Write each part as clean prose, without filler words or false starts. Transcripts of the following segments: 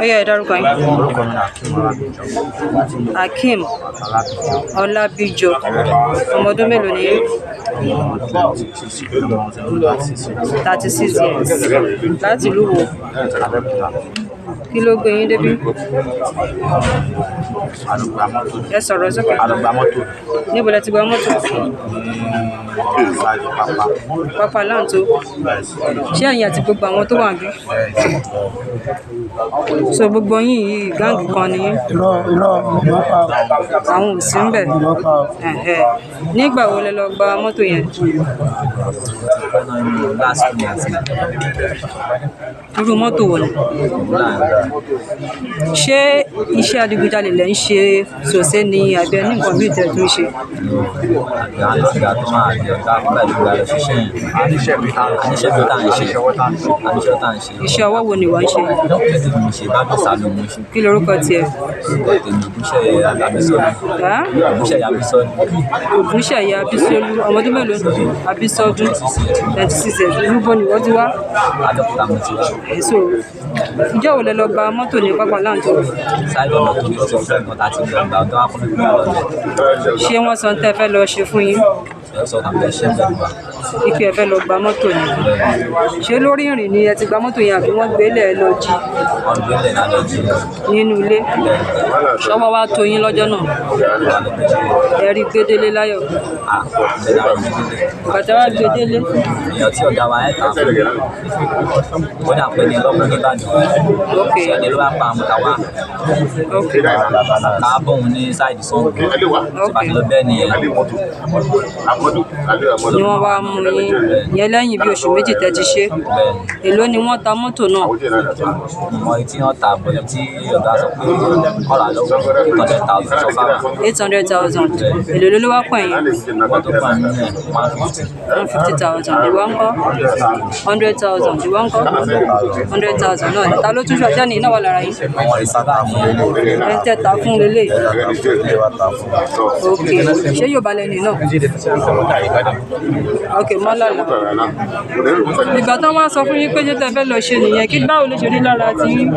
Ó yá ẹ dárúkọ yín. Orúkọ mi ni Akeem Ọlábíjọ. Ọmọ ọdún mélòó ni yín? 36 years. Láti ìlú wo? Kí ló gbé yín débí? Ẹ sọ̀rọ̀ sókè. Níbo lẹ ti gba mọ́tò? Pápá Láǹtó. Ṣé ẹ̀yin àti gbogbo àwọn tó wà níbí? So gbogbo yín yìí gáǹgì kan ni yín? Àwọn ò sí ń bẹ̀. Nígbà wo lẹ lọ gba mọ́tò yẹn? Irú mọ́tò wo ni? Ṣé iṣẹ́ adigunjalè lẹ ń ṣe sòsé ni àbí ẹni nǹkan mìíràn tẹ̀ tún ṣe? Iṣẹ́ ọwọ́ wo ni wọ́n ń ṣe? Kí lorúkọ tiẹ̀? Ògúnṣẹ̀yẹ Abísọ́lú. Ọmọ ọdún mélòó? Abísọ́dún 26 years. Irúgbó ni wọ́n ti wá? So ìjọ́ wo lẹ lọ gba mọ́tò ní Pápá Láǹtó? Ṣé wọ́n sọ tẹ́ fẹ́ lọ ṣe fún yín? Ike ẹ fẹ́ lọ gba mọ́tò ni. Ṣé lórí ìrìn ni ẹ ti gba mọ́tò yẹn àbí wọ́n gbé lẹ̀ lọ jí? Nínú ilé? Ṣọ́wọ́ wá tó yín lọ́jọ́ náà? Ẹ rí gbédélé láyọ̀? Bàtà wá gbédélé? Èèyàn tí ọ̀gá wa ẹ̀ ta fún mi. Ó dà pé ní ọlọ́pàá ní Ìbàdàn. Ṣẹ́ni ló wá pa àmúta wá. Káàbọ̀ òun ní sáìdì Sango. Ṣèpàtì lọ bẹ́ẹ̀ nìyẹn. Ni wọ́n wá mú yín yẹn lẹ́yìn bí oṣù méjì tẹ́ ti ṣe. Èló ni wọ́n ta mọ́tò náà? Mọ etí wọ́n ta àbọ̀ tí ọ̀gá sọ pé ọ̀rọ̀ àlọ́wọ́ 800,000 sọ fáwọn. 800,000. Èló ló wá pọ̀ yín? Wọ́n tó pọ̀ ní 150. 150,000. Ìwọ ńkọ́? 100,000. Ìwọ ńkọ́? 100,000 náà. Ta ló tún ṣọjá ní iná wà lára yín? Àwọn ìsábà ní Ẹ ń tẹ̀ta fún lélẹ̀. Ok. Ṣé yóò balẹ̀ ní náà? Ok, Mọ́làlá. Ìgbà tán wá sọ fún yín pé jẹ́ tẹ́ fẹ́ lọ ṣe nìyẹn, kí báwo ló ṣe rí lára tí yín?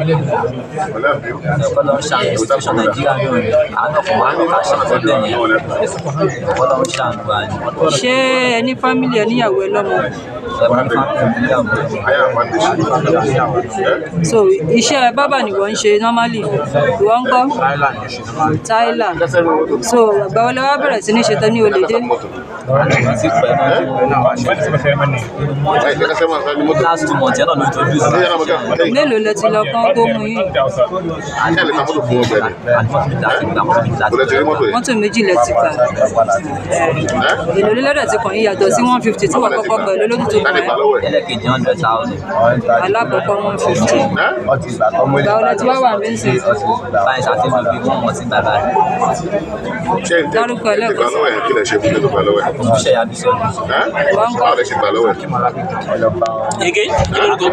ẹ̀kọ́ lọ ń ṣàánú situation Nàìjíríà náà ni àánú fún wa ká ṣe nǹkan bẹ́ẹ̀ yẹn ẹ̀kọ́ lọ ń ṣàánú wa ni. Ṣé ẹ ní fámìlì ẹ níyàwó ẹ lọ́mọ? So iṣẹ́ bábà ni wọ́n ń ṣe normally. Ìwọ ńkọ́? Tyler. So ìgbà wo lẹ wá bẹ̀rẹ̀ sí ní ṣe tán ní olè dé? Last 2 months yẹn náà ló introduce mi. Mélòó lẹ ti lọ kán tó mú yín? Mọ́tò méjì lẹ ti gbà. Èlò lélẹ́dẹ̀ ti kàn yín yàtọ̀ sí 150 tí wọ́n kọ́kọ́ gbà èlò lójú tó kàn yín. Ẹlẹ́kejì 100,000. Alákọ̀ọ́kọ́ 150. Ìgbà wo lẹ ti wá wà mí sìn? Báyìí ṣàtìmọ̀ bí wọ́n mọ̀ sí bàbá rẹ̀. Dárúkọ ẹlẹ́kọ̀ọ́. Ògúnṣẹ̀yẹ Abísọ́lú. Ìwọ ńkọ́? Ege, kí lórúkọ?